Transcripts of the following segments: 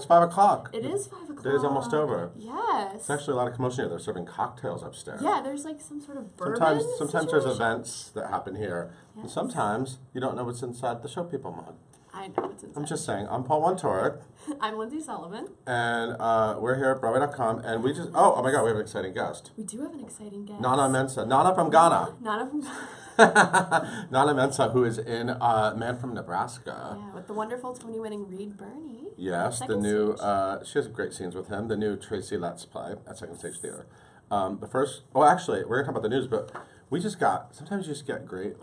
It's 5 o'clock. It is 5 o'clock. The day's almost over. Yes. It's actually a lot of commotion here. They're serving cocktails upstairs. Yeah, there's like some sort of bourbon Sometimes there's events that happen here. Yes. And sometimes you don't know what's inside the show people mug. I know what's inside. I'm just saying. I'm Paul Wontorek. I'm Lindsay Sullivan. And we're here at Broadway.com. And we just... Oh my God, we have an exciting guest. We do have an exciting guest. Nana Mensah. Nana from Ghana. Nana from Ghana. Nana Mensah, who is in Man from Nebraska. Yeah, with the wonderful Tony-winning Reed Birney. Yes, the new... she has great scenes with him. The new Tracy Letts play at Second Stage Theater. The first... Oh, actually, we're going to talk about the news, but... We just got, sometimes you just get great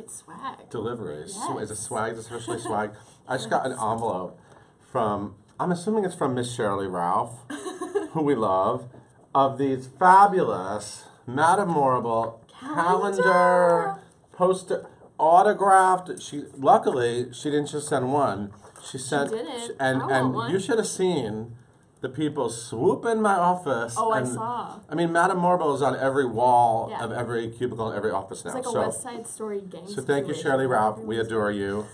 swag. Deliveries. Yes. Is it swag? Is it especially swag? I just got an envelope from, I'm assuming it's from Miss Shirley Ralph, who we love, of these fabulous Madame Morrible calendar, poster, autographed. Luckily, she didn't just send one. She sent, she didn't. and you should have seen the people swoop in my office. Oh, I saw. I mean, Madame Morrible is on every wall of every cubicle in every office now. It's like a West Side Story gang. So thank you, Shirley Ralph. We adore you.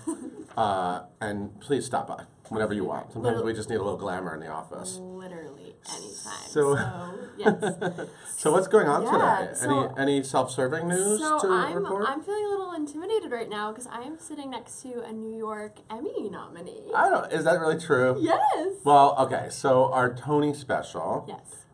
And please stop by whenever you want. Sometimes we just need a little glamour in the office. Literally anytime. So yes. So what's going on today? So, any self-serving news to report? I'm feeling a little intimidated right now because I am sitting next to a New York Emmy nominee. Is that really true? Yes. Well, okay, so our Tony special. Yes.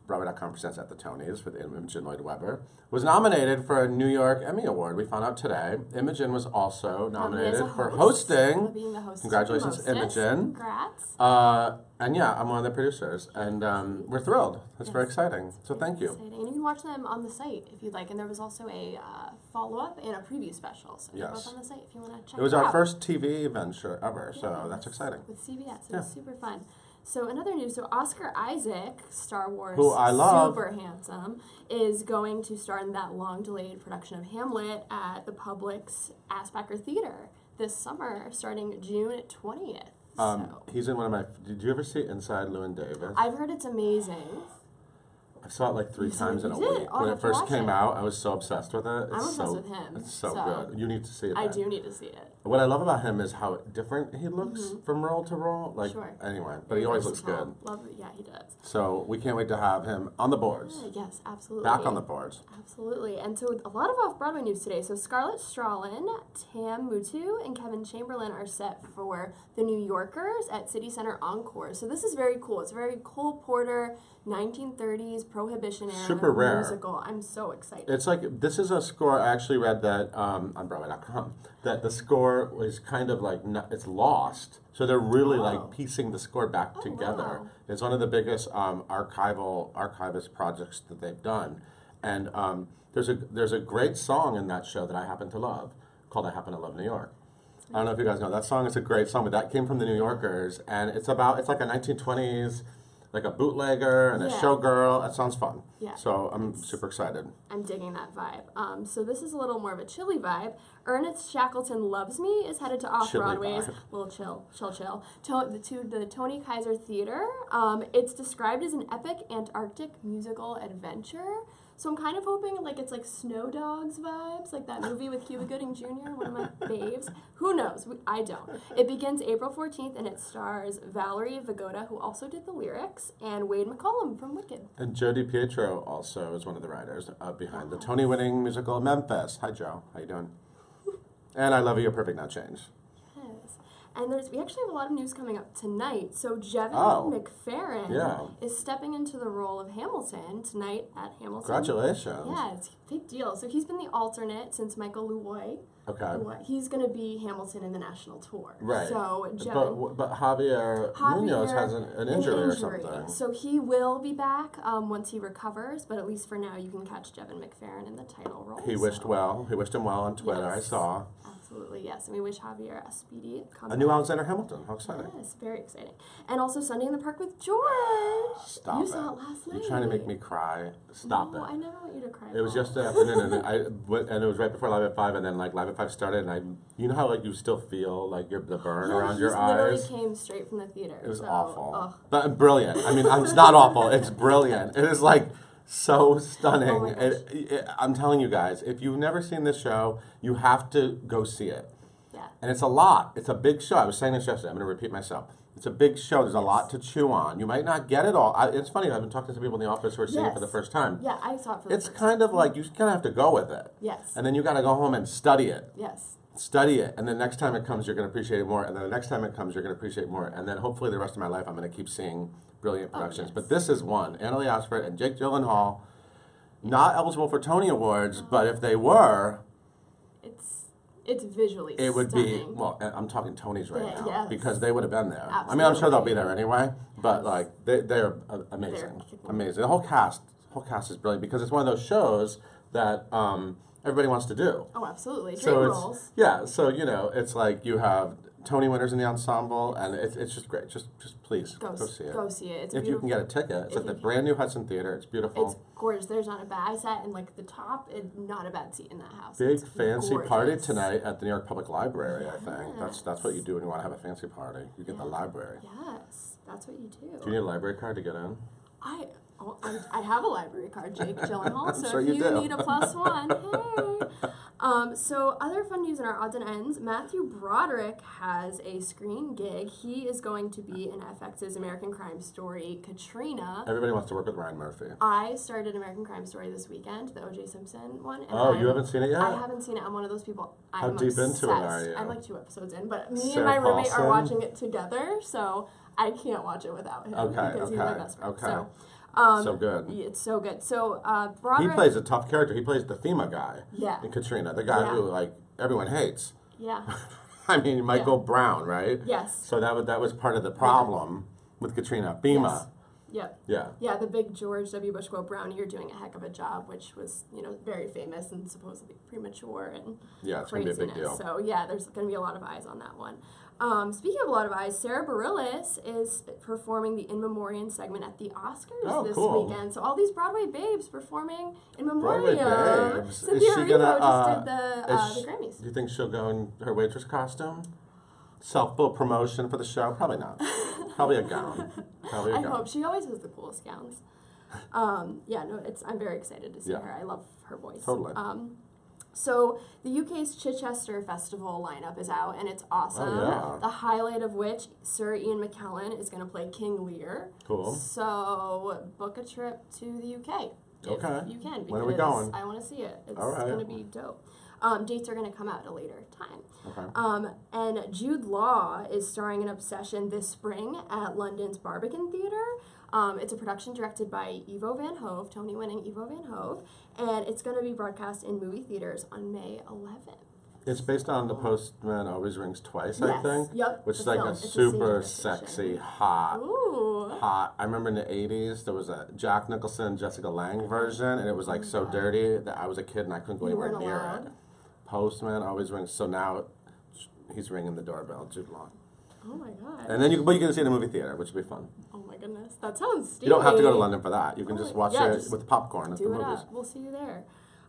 Broadway.com presents at the Tonys with Imogen Lloyd Webber, was nominated for a New York Emmy Award. We found out today. Imogen was also nominated for hosting. Being the host. Congratulations, Imogen. Congrats. And yeah, I'm one of the producers, and we're thrilled. That's very exciting. So thank you. Exciting. And you can watch them on the site if you'd like. And there was also a follow-up and a preview special. So they're both on the site if you want to check it out. It was our first TV venture ever, so that's exciting. With CBS. It was super fun. So another news, so Oscar Isaac, Star Wars, who I love, super handsome, is going to star in that long-delayed production of Hamlet at the Publix Aspacker Theater this summer, starting June 20th. He's in one of my... Did you ever see Inside Llewyn Davis? I've heard it's amazing. I saw it like 3 times in a week. When it first came out, I was so obsessed with it. I'm obsessed with him. It's so good. You need to see it. I do need to see it. What I love about him is how different he looks from role to role. Anyway, but he always looks good. Love it. Yeah, he does. So we can't wait to have him on the boards. Yes, absolutely. Back on the boards. Absolutely. And so a lot of off-Broadway news today. So Scarlett Strallen, Tam Mutu, and Kevin Chamberlain are set for The New Yorkers at City Center Encore. So this is very cool. It's a very Cole Porter 1930s Prohibition era super rare musical. I'm so excited. It's like, this is a score, I actually read that on Broadway.com, that the score was kind of like, it's lost. So they're really like piecing the score back together. Wow. It's one of the biggest archivist projects that they've done. And there's a great song in that show that I happen to love called I Happen to Love New York. I don't know if you guys know that song. It's a great song, but that came from the New Yorkers, and it's like a 1920s, like a bootlegger and a showgirl. That sounds fun. Yeah. So I'm super excited. I'm digging that vibe. So this is a little more of a chilly vibe. Ernest Shackleton Loves Me is headed to Off-Broadway's little chill. To the Tony Kaiser Theater. It's described as an epic Antarctic musical adventure. So I'm kind of hoping it's like Snow Dogs vibes, like that movie with Cuba Gooding Jr., one of my faves. Who knows? I don't. It begins April 14th, and it stars Valerie Vagoda, who also did the lyrics, and Wade McCollum from Wicked. And Joe DiPietro also is one of the writers behind the Tony-winning musical Memphis. Hi, Joe. How you doing? And I Love You, You're Perfect, Now Change. And we actually have a lot of news coming up tonight. So Jevin McFerrin is stepping into the role of Hamilton tonight at Hamilton. Congratulations. Yeah, it's a big deal. So he's been the alternate since Michael Louvois. Okay. He's going to be Hamilton in the national tour. Right. So Jevin, but Javier Munoz has an injury or something. So he will be back once he recovers, but at least for now you can catch Jevin McFerrin in the title role. He wished well. He wished him well on Twitter, I saw. Absolutely, yes. And we wish Javier a speedy comeback. A new Alexander Hamilton. How exciting. Yes, very exciting. And also Sunday in the Park with George. Stop it. You saw it last night. You're trying to make me cry. Stop it. I never want you to cry. It was yesterday afternoon, and it was right before Live at 5, and then Live at 5 started, and you know how you still feel the burn around your eyes? Literally came straight from the theater. It was awful. But brilliant. I mean, it's not awful. It's brilliant. It is so stunning. Oh I'm telling you guys, if you've never seen this show, you have to go see it. Yeah. And it's a lot. It's a big show. I was saying this yesterday. I'm going to repeat myself. It's a big show. There's a lot to chew on. You might not get it all. It's funny. I've been talking to some people in the office who are seeing it for the first time. Yeah, I saw it for the It's first kind of like you kind of have to go with it. Yes. And then you got to go home and study it. Yes. Study it, and then next time it comes, you're going to appreciate it more, and then the next time it comes, you're going to appreciate it more, and then hopefully the rest of my life, I'm going to keep seeing brilliant productions. Yes. But this is one. Annalee Ashford and Jake Gyllenhaal, not eligible for Tony Awards, but if they were, it's visually it would stunning. be, well, I'm talking Tonys right now, yes. because they would have been there. Absolutely. I mean, I'm sure they'll be there anyway, but like, they're amazing. Amazing. The whole cast is brilliant, because it's one of those shows that everybody wants to do. Oh, absolutely. Dream So roles. yeah, so it's like you have Tony winners in the ensemble, and it's just great. Just please go see it. Go see it. It's if you can get a ticket, it's at the brand new Hudson Theater. It's beautiful. It's gorgeous. There's not a bad. I sat in like the top. Not a bad seat in that house. Big It's fancy gorgeous. party tonight at the New York Public Library. I think that's what you do when you want to have a fancy party. You get the library. Yes, that's what you do. Do you need a library card to get in? I have a library card, Jake Gyllenhaal. So sure if you you do. need a +1, hey. So other fun news in our odds and ends. Matthew Broderick has a screen gig. He is going to be in FX's American Crime Story, Katrina. Everybody wants to work with Ryan Murphy. I started American Crime Story this weekend, the O.J. Simpson one. And You haven't seen it yet? I haven't seen it. I'm one of those people. How deep into it are you? I'm like 2 episodes in, but me and Sarah my roommate Paulson? are watching it together, so I can't watch it without him because he's my best friend. Okay. So good. It's so good. So He Broderick. plays a tough character. He plays the FEMA guy. Yeah. In Katrina, the guy who like everyone hates. Yeah. I mean, Michael Brown, right? Yes. So that was part of the problem with Katrina. FEMA. Yep. Yeah. Yeah, the big George W. Bush quote, "Brownie, you're doing a heck of a job," which was, very famous and supposedly premature and Yeah, it's craziness. gonna be a big deal. So yeah, there's going to be a lot of eyes on that one. Speaking of a lot of eyes, Sarah Bareilles is performing the In Memoriam segment at the Oscars this weekend. So all these Broadway babes performing In Memoriam. Broadway babes. Cynthia Is she Erivo gonna, just did the Grammys. Do you think she'll go in her waitress costume? Self-built promotion for the show? Probably not. Probably a gown. I hope. She always has the coolest gowns. I'm very excited to see her. I love her voice. Totally. So the UK's Chichester Festival lineup is out, and it's awesome. Oh, yeah. The highlight of which, Sir Ian McKellen is going to play King Lear. Cool. So book a trip to the UK. Okay. If you can. When are we going? I want to see it. It's All right. going to be dope. Dates are going to come out at a later time. Okay. And Jude Law is starring in Obsession this spring at London's Barbican Theatre. It's a production directed by Ivo Van Hove, Tony-winning Ivo Van Hove, and it's going to be broadcast in movie theaters on May 11th. It's based on The Postman Always Rings Twice, I think. Yep. Which is the like film. a It's a super stage sexy, adaptation. hot. Ooh. Hot. I remember in the 80s there was a Jack Nicholson, Jessica Lange version, and it was like so dirty that I was a kid and I couldn't go anywhere weren't near allowed? it. Postman Always Rings. So now he's ringing the doorbell, Jude Law. Oh my god. And then you can see it in a movie theater, which would be fun. Oh my goodness. That sounds steamy. You don't have to go to London for that. You can just watch it just with popcorn at the do it movies. up. We'll see you there.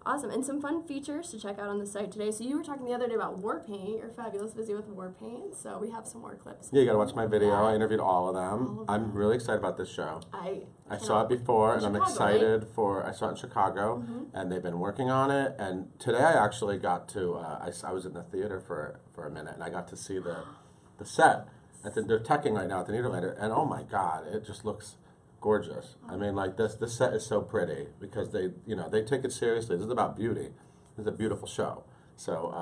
Awesome. And some fun features to check out on the site today. So you were talking the other day about war paint. You're fabulous busy with war paint. So we have some more clips. Yeah, you got to watch my video. Yeah. I interviewed all of them. I'm really excited about this show. I saw it before, and I'm excited for. I saw it in Chicago, and they've been working on it. And today I actually got to. I was in the theater for a minute, and I got to see the set. They're teching right now at the Niederlander, and oh my God, it just looks gorgeous. I mean, like this set is so pretty because they take it seriously. This is about beauty. This is a beautiful show. So,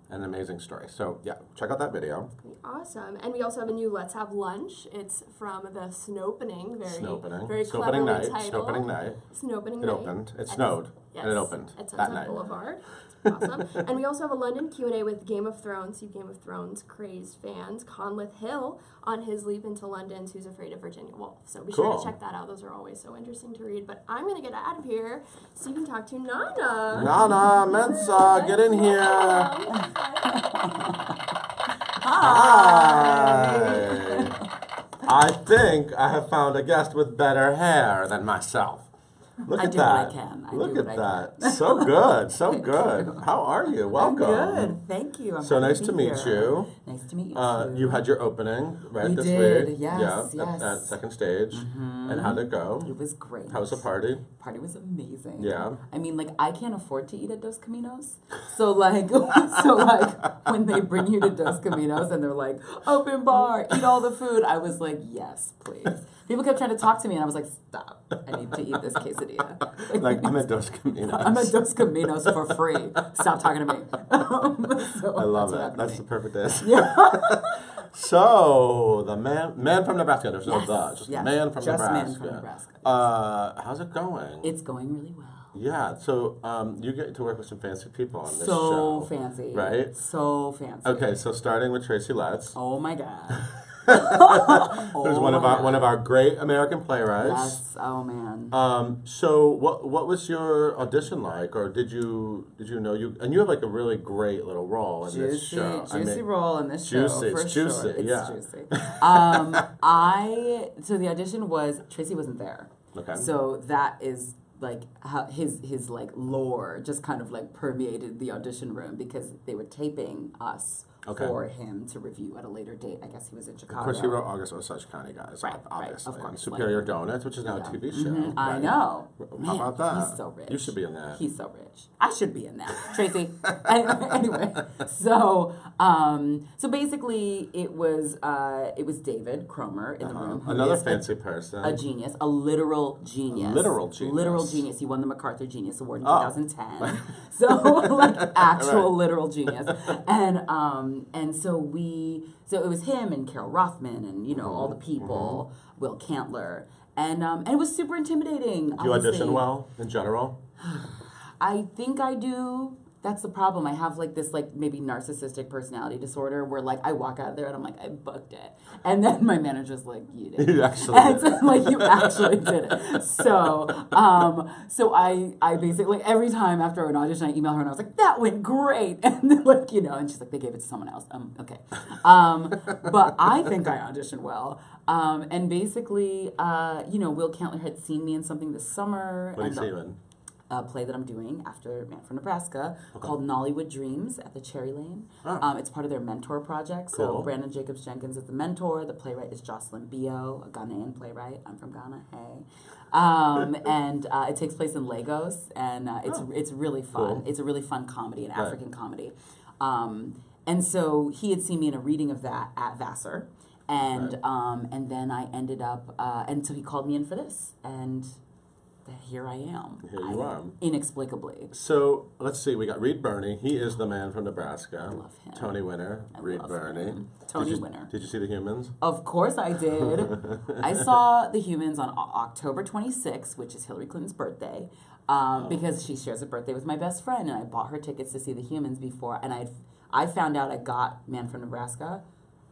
an amazing story. So, yeah, check out that video. Awesome. And we also have a new Let's Have Lunch. It's from the Snowpening. Very Snowpening cleverly night. titled. Snowpening night. Snowpening It night. opened. It snowed. Yes. And it opened At that Sunset night. Boulevard. It's awesome. And we also have a London Q&A with Game of Thrones, you Game of Thrones crazed fans, Conleth Hill, on his leap into London's Who's Afraid of Virginia Woolf. So be sure to check that out. Those are always so interesting to read. But I'm going to get out of here so you can talk to Nana. Nana, Mensah, get in here. Hi. I think I have found a guest with better hair than myself. Look I at do that. what I can. I Look do at what I that. can. So good. So Thank good. you. How are you? Welcome. I'm good. Thank you. I'm So happy nice to to be meet here. you. Nice to meet you too. You had your opening We this did, week. yes, Yeah, yes. at Second Stage. And how'd it go? It was great. How was the party? Party was amazing. Yeah. I mean, like, I can't afford to eat at Dos Caminos. So, like, when they bring you to Dos Caminos and they're like, open bar, eat all the food, I was like, yes, please. People kept trying to talk to me, and I was like, stop. I need to eat this quesadilla. Like, I'm at Dos Caminos. I'm at Dos Caminos for free. Stop talking to me. So I love what it. happened to That's me. the perfect answer. Yeah. So, the man from Nebraska. There's no Yes, the. Just yes, man from just Nebraska. man from Nebraska. How's it going? It's going really well. Yeah, so you get to work with some fancy people on this So show. fancy. Right? So fancy. Okay, so starting with Tracy Letts, Oh my god. who's one of our great American playwrights. Yes. Oh man. So what was your audition like, or did you know you have like a really great little role in this show? Juicy role in this show. juicy, For it's sure. juicy, It's yeah. juicy. So the audition was Tracy wasn't there. Okay. So that is like how his like lore just kind of like permeated the audition room because they were taping us Okay. for him to review at a later date. I guess he was in Chicago. Of course, he wrote August Osage County, guys. Right, obviously. of course, And Superior Donuts, which is now a Yeah. TV show. Mhm, I right? know. How Man, about that? He's so rich. You should be in that. He's so rich. I should be in that. Tracy. Anyway, so basically it was David Cromer in the room. who Another is fancy person. a genius, a literal genius. Literal genius. Literal genius. He won the MacArthur Genius Award in Oh. 2010. So like actual Right. literal genius. And so it was him and Carol Rothman and all the people, Will Cantler. And it was super intimidating. Do you audition well in general? I think I do. That's the problem. I have like this like maybe narcissistic personality disorder where like I walk out there and I'm like, I booked it. And then my manager's like, you did. You actually And did. it's like you actually did it. So I basically like every time after an audition I email her and I was like, that went great. And then like, and she's like, they gave it to someone else. Okay. But I think I auditioned well. And basically, Will Cantler had seen me in something this summer. What did you see you in? A play that I'm doing after Man from Nebraska called Nollywood Dreams at the Cherry Lane. Oh. It's part of their mentor project. Cool. So Brandon Jacobs Jenkins is the mentor. The playwright is Jocelyn Bio, a Ghanaian playwright. I'm from Ghana. Hey. And it takes place in Lagos, and it's really fun. Cool. It's a really fun comedy, an Right. African comedy. And so he had seen me in a reading of that at Vassar, and then I ended up, and so he called me in for this, and here I am. Here you are. Inexplicably. So let's see. We got Reed Birney. He is the man from Nebraska. I love him. Tony winner. Reed love Birney. him. Tony winner. Did you see The Humans? Of course I did. I saw The Humans on October 26th, which is Hillary Clinton's birthday, because she shares a birthday with my best friend, and I bought her tickets to see The Humans before, and I found out I got Man from Nebraska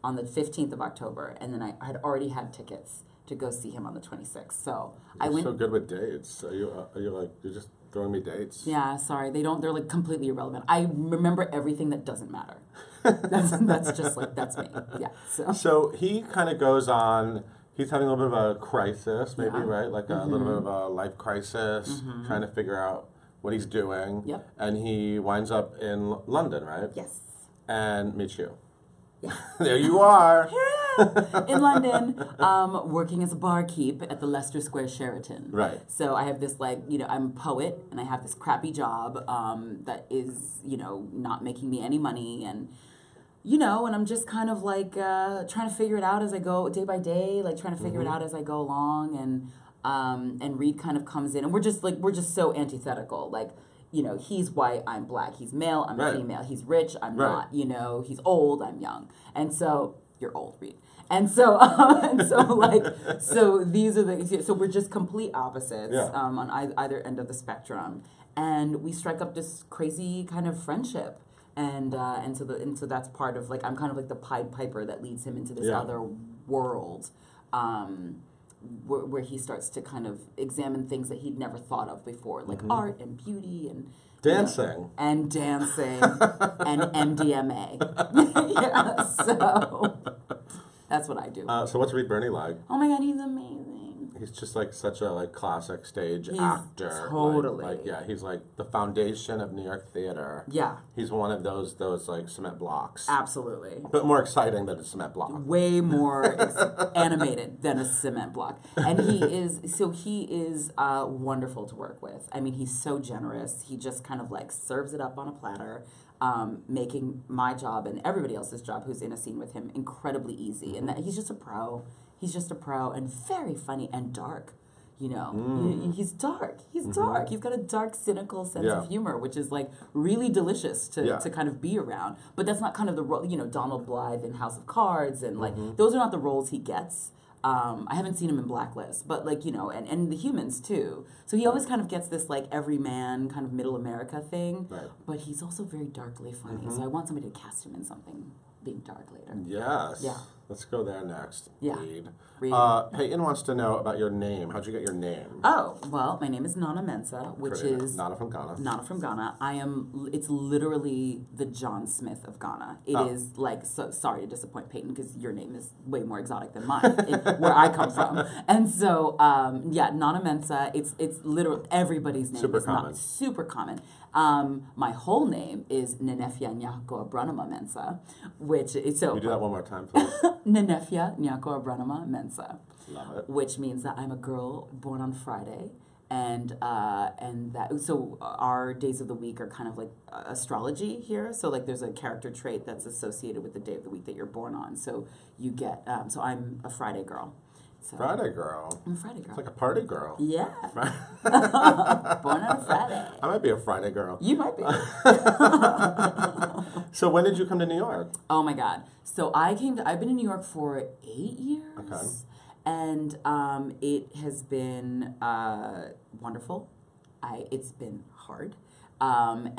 on the 15th of October, and then I had already had tickets to go see him on the 26th. So I went. So good with dates. Are you like you're just throwing me dates? Yeah, sorry, they're like completely irrelevant. I remember everything that doesn't matter. That's just like that's me. Yeah. So he kind of goes on. He's having a little bit of a crisis, maybe, Yeah. right? Like a little bit of a life crisis, trying to figure out what he's doing. Yep. And he winds up in London, right? Yes. And meets you. Yeah. There you are. In London, working as a barkeep at the Leicester Square Sheraton. Right. So I have this I'm a poet and I have this crappy job that is, not making me any money and I'm just kind of like trying to figure it out as I go day by day, like trying to figure it out as I go along and Reed kind of comes in and we're just so antithetical. Like, he's white, I'm black. He's male, I'm Right. female. He's rich, I'm Right. not. He's old, I'm young. And so you're old, Reed. And so, so these are so we're just complete opposites Yeah. on either end of the spectrum, and we strike up this crazy kind of friendship, and so that's part of like I'm kind of like the Pied Piper that leads him into this Yeah. other world, where he starts to kind of examine things that he'd never thought of before, like art and beauty and. Dancing. And dancing and MDMA. Yeah, so that's what I do. So what's Reed Birney like? Oh my God, he's amazing. He's just like such a like classic stage He's actor. totally. Like yeah, he's like the foundation of New York theater. Yeah. He's one of those like cement blocks. Absolutely. But more exciting than a cement block. Way more animated than a cement block. And he is wonderful to work with. I mean, he's so generous. He just kind of like serves it up on a platter, making my job and everybody else's job who's in a scene with him incredibly easy. And that he's just a pro. He's just a pro and very funny and dark. You know, he's dark. He's dark. He's got a dark, cynical sense of humor, which is like really delicious to kind of be around. But that's not kind of the role, you know, Donald Blythe in House of Cards and like those are not the roles he gets. I haven't seen him in Blacklist, but like, you know, and The Humans too. So he always kind of gets this like everyman kind of middle America thing. Right. But he's also very darkly funny. So I want somebody to cast him in something being dark later. Yes. Yeah. Let's go there next. Yeah. Read. Read. Peyton wants to know about your name. How'd you get your name? Oh, well, my name is Nana Mensah, which Pretty. is... Nana from Ghana. Nana from Ghana. It's literally the John Smith of Ghana. It is like, so sorry to disappoint Peyton, because your name is way more exotic than mine, where I come from. And so, yeah, Nana Mensah, it's literally, everybody's name Super is common. not super common. My whole name is Nenefia Nyako Abranama Mensah, which is so... Can you do that one more time, please? Nenefia Nyako Abranama Mensah. Love it. Which means that I'm a girl born on Friday, and that so our days of the week are kind of like astrology here. So like there's a character trait that's associated with the day of the week that you're born on. So you get so I'm a Friday girl. So Friday girl. I'm a Friday girl. It's like a party girl. Yeah. Born on a Friday. I might be a Friday girl. You might be. So when did you come to New York? Oh my God. So I've been in New York for 8 years. Okay. And it has been wonderful. It's been hard. And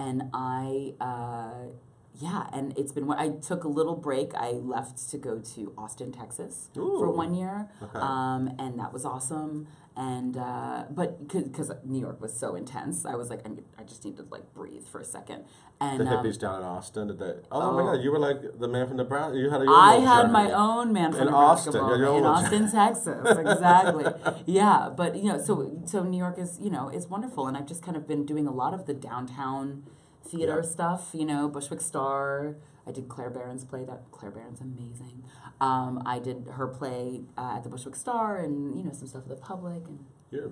it's been, I took a little break. I left to go to Austin, Texas for 1 year. Okay. And that was awesome. And, but because New York was so intense, I was like, I just need to like breathe for a second. And the hippies down in Austin, did they? Oh my God, you were like the man from Nebraska. You had I had my own man from Nebraska Austin, in Austin, Texas. Exactly. Yeah, but you know, so New York is, you know, is wonderful, and I've just kind of been doing a lot of the downtown theater stuff. You know, Bushwick Star. I did Claire Barron's play. Claire Barron's amazing. I did her play at the Bushwick Star, and you know, some stuff at the Public. And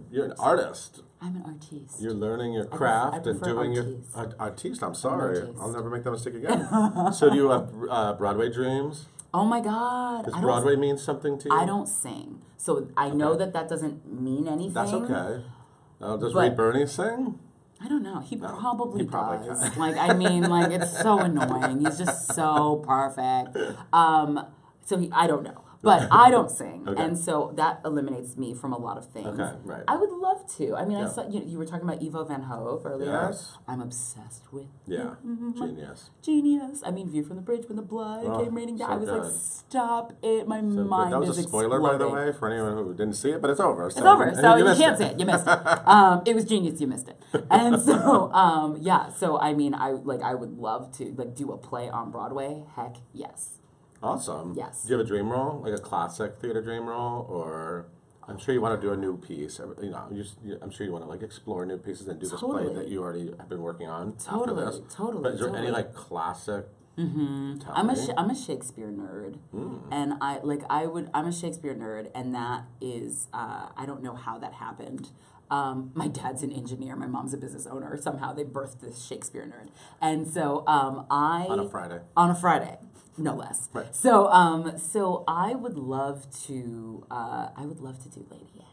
you're an artist. I'm an artiste. You're learning your craft and doing artiste. your artiste. I'm sorry, I'll never make that mistake again. So do you have Broadway dreams? Oh my God! Does Broadway mean something to you? I don't sing, so I know that doesn't mean anything. That's okay. Does Ray Burney sing? I don't know. He probably does. Can. Like, I mean, like, it's so annoying. He's just so perfect. I don't know. But I don't sing. Okay. And so that eliminates me from a lot of things. Okay, right. I would love to. I mean, I saw you were talking about Ivo Van Hove earlier. Yes. I'm obsessed with Genius. Genius. I mean, View from the Bridge when the blood came raining down. I was like, stop it. My mind that was is a spoiler, exploding. by the way, for anyone who didn't see it, but it's over. So it's over. So you can't say it. You missed it. It was genius. You missed it. And so, So, I mean, I would love to do a play on Broadway. Heck, yes. Awesome. Yes. Do you have a dream role, like a classic theater dream role, or I'm sure you want to do a new piece. You know, I'm sure you want to like explore new pieces and do this play that you already have been working on. Totally. But is there any like classic? I'm a Shakespeare nerd, and I'm a Shakespeare nerd, and that is I don't know how that happened. My dad's an engineer. My mom's a business owner. Somehow they birthed this Shakespeare nerd, and so on a Friday, no less. Right. So I would love to do Lady M.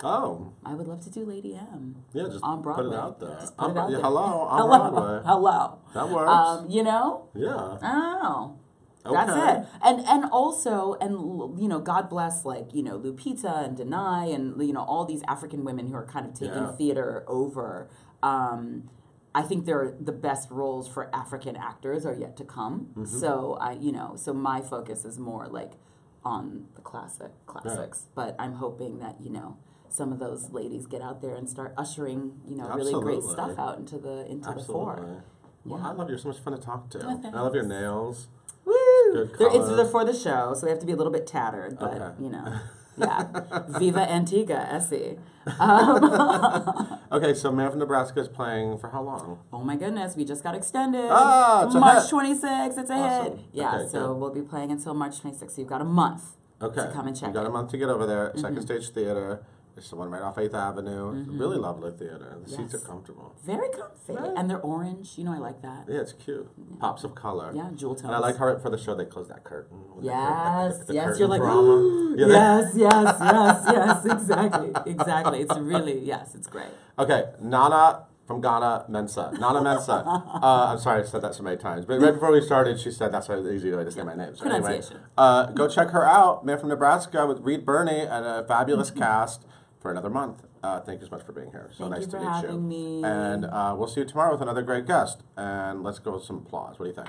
Oh. I would love to do Lady M. Yeah, just on Broadway. Put it out there. Just put it out there. Hello, on Broadway. Hello. That works. You know? Yeah. Oh. Okay. That's it. And also, you know, God bless, like, you know, Lupita and Denai and, you know, all these African women who are kind of taking theater over. I think they're the best roles for African actors are yet to come. Mm-hmm. So my focus is more like on the classics. Yeah. But I'm hoping that, you know, some of those ladies get out there and start ushering, you know, really great stuff out into the fore. Well, I love you. You're so much fun to talk to. I love your nails. Woo! They're for the show, so they have to be a little bit tattered, but you know. Yeah. Viva Antigua, Essie. Okay, so Man from Nebraska is playing for how long? Oh my goodness, we just got extended. Ah, it's a March hit. 26th, it's a Awesome. hit. Yeah, Okay, so good. we'll be playing until March 26th. So you've got a month Okay. to come and check You got it. a month to get over there. Second Stage Theater. There's the one right off 8th Avenue. Really lovely theater. The seats are Yes. comfortable. Very comfy. Right. And they're orange. You know, I like that. Yeah, it's cute. Pops of color. Yeah, jewel tones. And I like how right for the show they close that curtain. with the Yes, the yes, curtain you're like, drama. Yeah, yes, exactly, It's really, yes, it's great. Okay, Nana from Ghana, Mensah. Nana Mensah. I'm sorry I said that so many times. But right before we started, she said that's an easy way to say my name. So anyway, Pronunciation. go check her out, Man from Nebraska with Reed Birney and a fabulous cast for another month. Thank you so much for being here. So Thank nice you to for meet you. having me. And we'll see you tomorrow with another great guest. And let's go with some applause. What do you think?